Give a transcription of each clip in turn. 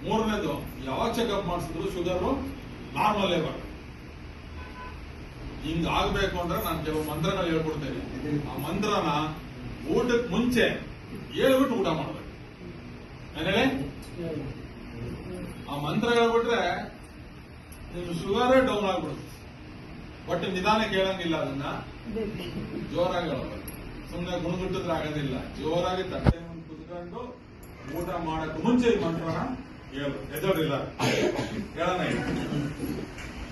ಮೂರನೇದು ಯಾವಾಗ ಚೆಕಪ್ ಮಾಡಿಸಿದ್ರು ಶುಗರ್ ನಾರ್ಮಲ್ ಲೆವೆಲ್. ಹಿಂಗ ಆಗ್ಬೇಕು ಅಂದ್ರೆ ನಾನು ಕೆಲವು ಮಂತ್ರಗಳು ಹೇಳ್ಕೊಡ್ತೇನೆ. ಆ ಮಂತ್ರನ ಊಟಕ್ಕೆ ಮುಂಚೆ ಹೇಳ್ಬಿಟ್ಟು ಊಟ ಮಾಡ್ಬೇಕು. ಏನೇಳಿ ಆ ಮಂತ್ರ ಹೇಳ್ಬಿಟ್ರೆ ನಿಮ್ ಶುಗರೇ ಡೌನ್ ಆಗ್ಬಿಡುತ್ತೆ. ಬಟ್ ನಿಧಾನಕ್ಕೆ ಹೇಳಂಗಿಲ್ಲ, ಅದನ್ನ ಜೋರಾಗಿ ಹೇಳಬೇಕು. ಸುಮ್ಮನೆ ಗುಣಗುಟ್ಟಿದ್ರೆ ಆಗೋದಿಲ್ಲ. ಜೋರಾಗಿ ತಟ್ಟೆ ಮುಂದೆ ಕುತ್ಕೊಂಡು ಊಟ ಮಾಡಕ್ ಮುಂಚೆ ಈ ಮಂತ್ರನ ಹೇಳು. ಎದೋರಿಲ್ಲ ಹೇಳೋಣ.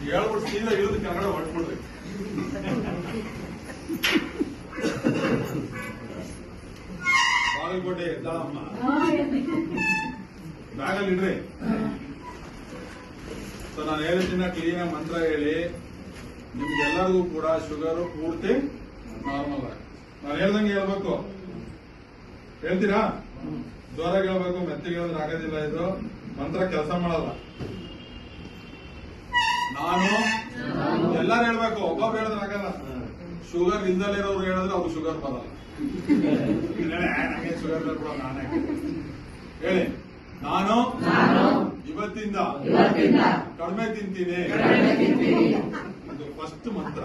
ಹೇಳ್ಬಿಟ್ಟು ಸೀದಾ ಇಳಿದು ಕೆಳಗಡೆ ಹೊಟ್ಬಿಡ್ರಿ. ಬಾಗಲಕೋಟೆ ಎದ್ದಾಳಮ್ಮ ಬ್ಯಾಗಲ್ಲಿ ಇಡ್ರಿ. ಸೊ ನಾನು ಹೇಳಿದ್ದಿನ ಕ್ಲೀನ್ ಮಂತ್ರ ಹೇಳಿ ನಿಮ್ಗೆಲ್ಲರಿಗೂ ಕೂಡ ಶುಗರ್ ಪೂರ್ತಿ ನಾರ್ಮಲ್ ಆಗಿ ನಾನು ಹೇಳ್ದಂಗೆ ಹೇಳ್ಬೇಕು. ಹೇಳ್ತೀರಾ? ಜೋರಾಗಿ ಹೇಳ್ಬೇಕು. ಮೆತ್ತಿಗೆ ಹೇಳಿದ್ರೆ ಆಗೋದಿಲ್ಲ. ಇದು ಮಂತ್ರ ಕೆಲಸ ಮಾಡಲ್ಲ. ನಾನು ಎಲ್ಲಾರು ಹೇಳ್ಬೇಕು. ಒಬ್ಬೊಬ್ಬ ಹೇಳಿದ್ರೆ ಆಗಲ್ಲ. ಶುಗರ್ ಇಲ್ದಲೇ ಇರೋರು ಹೇಳಿದ್ರೆ ಅವ್ರು ಶುಗರ್ ಬರಲ್ಲ. ನನಗೆ ಶುಗರ್ ಕೂಡ ನಾನೇ ಹೇಳಿ. ನಾನು ಇವತ್ತಿಂದ ಕಡಿಮೆ ತಿಂತೀನಿ. ಅದು ಫಸ್ಟ್ ಮಂತ್ರ.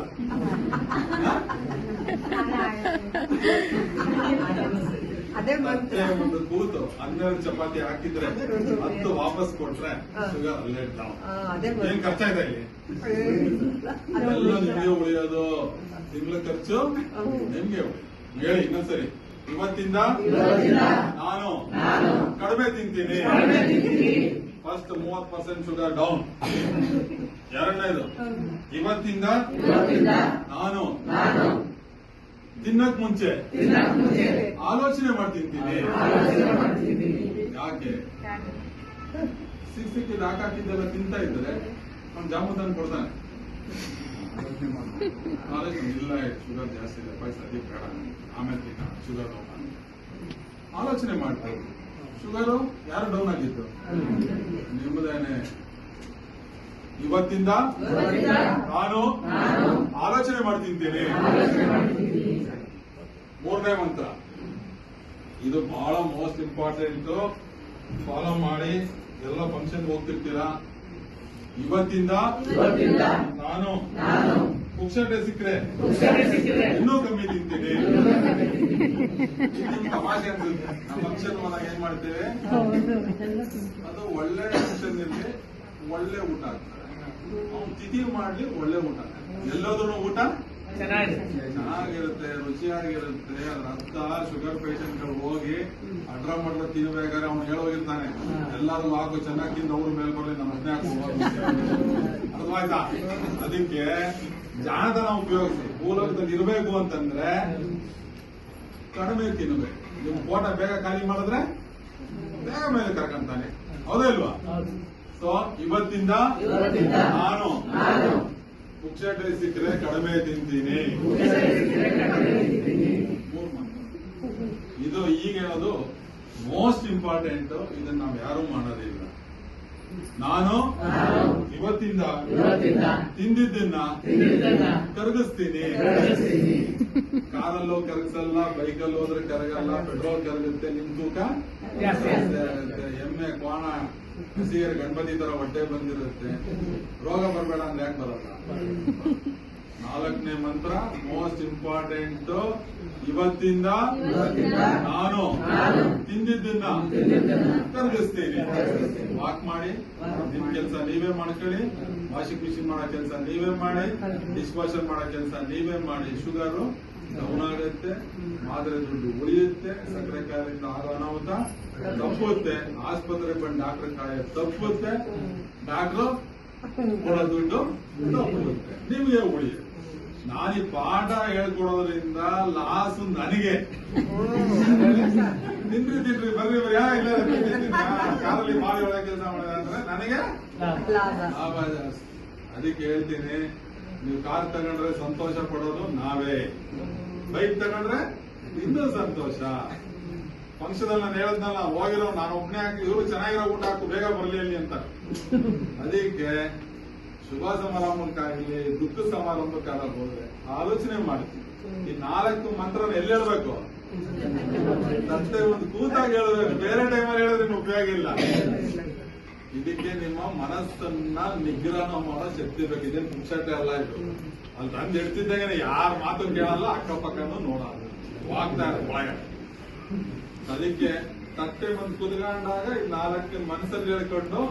ಮತ್ತೆ ಒಂದು ಕೂತು 12 ಚಪಾತಿ ಹಾಕಿದ್ರೆ 10 ವಾಪಸ್ ಕೊಟ್ರೆ ಶುಗರ್ ಅಲ್ಲೇ ಡೌನ್. ಏನ್ ಖರ್ಚಾಯ್ತಾ ಇಲ್ಲಿ? ಎಲ್ಲ ನಿಮ್ಗೆ ಉಳಿಯೋದು. ತಿಂಗಳ ಖರ್ಚು ನಿಮ್ಗೆ ಹೇಳಿ. ಇನ್ನೊಂದ್ಸರಿ, ಇವತ್ತಿಂದ ನಾನು ಕಡಿಮೆ ತಿಂತೀನಿ. First 30% sugar down. ಎರಡನೇದು, ಇವತ್ತಿಂದ ನಾನು ತಿನ್ನಕ್ ಮುಂಚೆ ಆಲೋಚನೆ ಮಾಡಿ ತಿಂತೀನಿ. ಯಾಕೆ? ಸಿಕ್ಕಿದ್ದು ಹಾಕಿದ್ದೆಲ್ಲ ತಿಂತಾ ಇದ್ರೆ ಅವ್ನು ಜಾಮೂನ್ ತಂದು ಕೊಡ್ತಾನೆ. ಇಲ್ಲ, ಶುಗರ್ ಜಾಸ್ತಿ ಇದೆ, ಪೈಸಾ ಅದಕ್ಕೆ ಬೇಡ, ಆಮೇಲೆ ತಿನ್ನ, ಶುಗರ್ ಡೌನ್. ಆಲೋಚನೆ ಮಾಡ್ತಾರೆ. ಶುಗರು ಯಾರು ಡೌನ್ ಆಗಿದ್ದು? ನಿಮ್ಮದೇನೆ. ಇವತ್ತಿಂದ ನಾನು ಆಲೋಚನೆ ಮಾಡಿ ತಿಂತೇನೆ. ಮೂರನೇ ಮಂತ್ರ. ಇದು ಬಹಳ ಮೋಸ್ಟ್ ಇಂಪಾರ್ಟೆಂಟ್. ಫಾಲೋ ಮಾಡಿ. ಎಲ್ಲ ಫಂಕ್ಷನ್ ಹೋಗ್ತಿರ್ತೀರಾ. ಇವತ್ತಿಂದ ನಾನು ಪುಕ್ಷಟೆ ಸಿಕ್ಕರೆ ಇನ್ನೂ ಕಮ್ಮಿ ತಿಂತೀನಿ. ತಮಾಷೆ ಅನ್ಸುತ್ತೆ. ನಮ್ಮ ಫಂಕ್ಷನ್ ಹೋದಾಗ ಏನ್ ಮಾಡ್ತೇವೆ? ಅದು ಒಳ್ಳೆ ಫಂಕ್ಷನ್ ಇರಲಿ, ಒಳ್ಳೆ ಊಟ ಆಗ್ತದೆ. ಅವ್ನು ತಿಥಿ ಮಾಡ್ಲಿ, ಒಳ್ಳೆ ಊಟ. ಎಲ್ಲೋದ್ರೂ ಊಟ ಚೆನ್ನಾಗಿರುತ್ತೆ, ರುಚಿಯಾಗಿರುತ್ತೆ. ಅದ್ರ ಅರ್ಥ ಶುಗರ್ ಪೇಷಂಟ್ ಗಳು ಹೋಗಿ ಅಡ್ರ ಮಾಡ್ರ ತಿನ್ಬೇಕಾದ್ರೆ ಅವ್ನು ಹೇಳೋಗಿರ್ತಾನೆ, ಎಲ್ಲಾರು ಹಾಕು ಚೆನ್ನಾಗಿ ತಿಂದು ಅವ್ರ ಮೇಲೆ ಬರಲಿ, ನಮ್ಮ ಅಜ್ಞೆ ಅರ್ಥವಾಯ್ತಾ? ಅದಕ್ಕೆ ಜಾಣತನ ಉಪಯೋಗಿಸಿ. ಮೂಲಕದಲ್ಲಿ ಇರಬೇಕು ಅಂತಂದ್ರೆ ಕಡಿಮೆ ತಿನ್ಬೇಕು. ನಿಮ್ ಫೋಟ ಬೇಗ ಖಾಲಿ ಮಾಡಿದ್ರೆ ಬೇಗ ಮೇಲೆ ಕರ್ಕೊಂತಾನೆ. ಹೌದಾ ಇಲ್ವಾ? ಸೊ ಇವತ್ತಿಂದ ನಾನು ಪುಕ್ಷಟೆ ಸಿಕ್ಕರೆ ಕಡಿಮೆ ತಿಂತೀನಿ. ಇದು ಈಗ ಹೇಳೋದು ಮೋಸ್ಟ್ ಇಂಪಾರ್ಟೆಂಟ್. ಇದನ್ನ ನಾವು ಯಾರು ಮಾಡೋದಿಲ್ಲ. ನಾನು ಇವತ್ತಿಂದ ತಿಂದಿದ್ದನ್ನ ಕರಗಿಸ್ತೀನಿ. ಕಾರಲ್ಲೋ ಕರಗಿಸಲ್ಲ, ಬೈಕಲ್ಲಿ ಹೋದ್ರೆ ಕರಗಲ್ಲ, ಪೆಟ್ರೋಲ್ ಕರಗುತ್ತೆ, ನಿಮ್ ತೂಕ ಜಾಸ್ತಿ ಆಗುತ್ತೆ. ಎಮ್ಮೆ ಕೋಣ ಹಸಿಗೆರೆ ಗಣಪತಿ ತರ ಹೊಟ್ಟೆ ಬಂದಿರುತ್ತೆ. ರೋಗ ಬರಬೇಡ ಅಂದ್ರೆ ಯಾಕೆ ಬರಲ್ಲ? ನಾಲ್ಕನೇ ಮಂತ್ರ ಮೋಸ್ಟ್ ಇಂಪಾರ್ಟೆಂಟ್. ಇವತ್ತಿಂದ ನಾನು ತಿಂದಿದ್ದನ್ನ ಕರಗಿಸ್ತೀನಿ. ವಾಕ್ ಮಾಡಿ, ನಿಮ್ ಕೆಲಸ ನೀವೇ ಮಾಡ್ಕೊಳ್ಳಿ. ವಾಷಿಂಗ್ ಮಿಷಿನ್ ಮಾಡೋ ಕೆಲಸ ನೀವೇ ಮಾಡಿ, ಡಿಶ್ ವಾಷರ್ ಮಾಡೋ ಕೆಲಸ ನೀವೇ ಮಾಡಿ. ಶುಗರು ಡೌನ್ ಆಗುತ್ತೆ, ಮಾತ್ರೆ ದುಡ್ಡು ಉಳಿಯುತ್ತೆ, ಸಕ್ಕರೆ ಕಾಯಿಲೆಯಿಂದ ಆಗೋ ಅನಾಹುತ ತಪ್ಪುತ್ತೆ, ಆಸ್ಪತ್ರೆಗೆ ಬಂದು ಡಾಕ್ಟರ್ ಕಾಯ ತಪ್ಪುತ್ತೆ, ಡಾಕ್ಟರ್ ಕೊಡೋ ದುಡ್ಡು ತಪ್ಪುತ್ತೆ, ನಿಮಗೆ ಉಳಿಯುತ್ತೆ. ನಾನೀ ಪಾಠ ಹೇಳ್ಕೊಡೋದ್ರಿಂದ ಲಾಸ್ ನನಗೆ. ತಿನ್ರಿ ತಿನ್ರಿ ಬರ್ರಿ ಬರ್ರಿ, ಇಲ್ಲ ಕಾರಲ್ಲಿ ಮಾಡಿ ಒಳಗೆ ಕೆಲಸ ಮಾಡಿದ ಅಂದ್ರೆ ನನಗೆ ಲಾಭ ಜಾಸ್ತಿ. ಅದಕ್ಕೆ ಹೇಳ್ತೀನಿ, ನೀವು ಕಾರ್ ತಗೊಂಡ್ರೆ ಸಂತೋಷ ಪಡೋದು ನಾವೇ, ಬೈಕ್ ತಗೊಂಡ್ರೆ ಇನ್ನೂ ಸಂತೋಷ. ಫಂಕ್ಷನ್ ಅಲ್ಲಿ ನಾನು ಹೇಳದ್ನಲ್ಲ, ಹೋಗಿರೋ ನಾನು ಒಬ್ಬನೇ ಹಾಕಿ ಇವರು ಚೆನ್ನಾಗಿರೋ ಊಟ ಹಾಕು ಬೇಗ ಬರ್ಲಿ ಅಲ್ಲಿ ಅಂತ. ಅದಕ್ಕೆ ಶುಭ ಸಮಾರಂಭಕ್ಕಾಗಲಿ ದುಃಖ ಸಮಾರಂಭಕ್ಕಾಗಲಿ ಹೋದ್ರೆ ಆಲೋಚನೆ ಮಾಡ್ತೀವಿ. ಈ 4 ಮಂತ್ರ ಎಲ್ಲಿ ಹೇಳ್ಬೇಕು? ಮತ್ತೆ ಒಂದು ಕೂತಾಗ ಹೇಳ್ಬೇಕು. ಬೇರೆ ಟೈಮಲ್ಲಿ ಹೇಳಿದ್ರೆ ಉಪಯೋಗ ಇಲ್ಲ. ಇದಕ್ಕೆ ನಿಮ್ಮ ಮನಸ್ಸನ್ನ ನಿಗ್ರಹ ಮಾಡೋ ಶಕ್ತಿ ಬೇಕು. ಇದೇನು ಪುಕ್ಷತೆ ಅಲ್ಲ ಇದು. ಅಲ್ಲಿ ತಂದು ಇಡ್ತಿದ್ದಂಗೆ ಯಾರ ಮಾತು ಕೇಳಲ್ಲ, ಅಕ್ಕಪಕ್ಕನೂ ನೋಡಲ್ಲ, ಹೋಗ್ತಾರೆ ಒಳಗೆ. ಅದಕ್ಕೆ ತಟ್ಟೆ ಬಂದು ಕುತ್ಕೊಂಡಾಗ ಈ 4 ಮನಸ್ಸಲ್ಲಿ ಹೇಳ್ಕೊಂಡು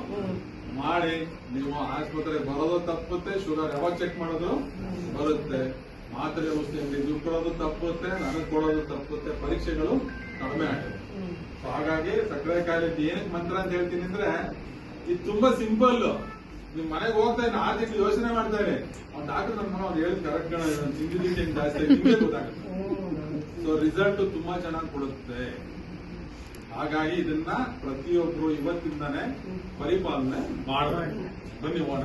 ಮಾಡಿ. ನೀವು ಆಸ್ಪತ್ರೆಗೆ ಬರೋದು ತಪ್ಪುತ್ತೆ, ಶುಗರ್ ಯಾವಾಗ ಚೆಕ್ ಮಾಡೋದು ಬರುತ್ತೆ, ಮಾತ್ರೆ ಔಷಧಿ ದುಡ್ಡು ಕೊಡೋದು ತಪ್ಪುತ್ತೆ, ನನಗೆ ಕೊಡೋದು ತಪ್ಪುತ್ತೆ, ಪರೀಕ್ಷೆಗಳು ಕಡಿಮೆ ಆಗುತ್ತೆ. ಹಾಗಾಗಿ ಸಕ್ಕರೆ ಕಾಯಿಲೆ ಏನಕ್ಕೆ ಮಂತ್ರ ಅಂತ ಹೇಳ್ತೀನಿ ಅಂದ್ರೆ, ಇದು ತುಂಬಾ ಸಿಂಪಲ್. ನಿಮ್ ಮನೆಗೆ ಹೋಗ್ತಾ ಇದ್ದೀನಿ 6 ತಿಂಗಳು ಯೋಚನೆ ಮಾಡ್ತಾ ಇರಿ, ಅವ್ನು ಡಾಕ್ಟರ್ ನಮ್ಮ ಅವ್ನು ಹೇಳಿದ್ ಕರೆಕ್ಟ್ ತಿಂಡಿ ಜಾಸ್ತಿ ನಿಮ್ಗೆ ಗೊತ್ತಾಗುತ್ತೆ. ಸೊ ರಿಸಲ್ಟ್ ತುಂಬಾ ಚೆನ್ನಾಗಿ ಕೊಡುತ್ತೆ. ಹಾಗಾಗಿ ಇದನ್ನ ಪ್ರತಿಯೊಬ್ರು ಇವತ್ತಿಂದಾನೇ ಪರಿಪಾಲನೆ ಮಾಡಬೇಕು. ಬನ್ನಿ ಹೋಗೋಣ.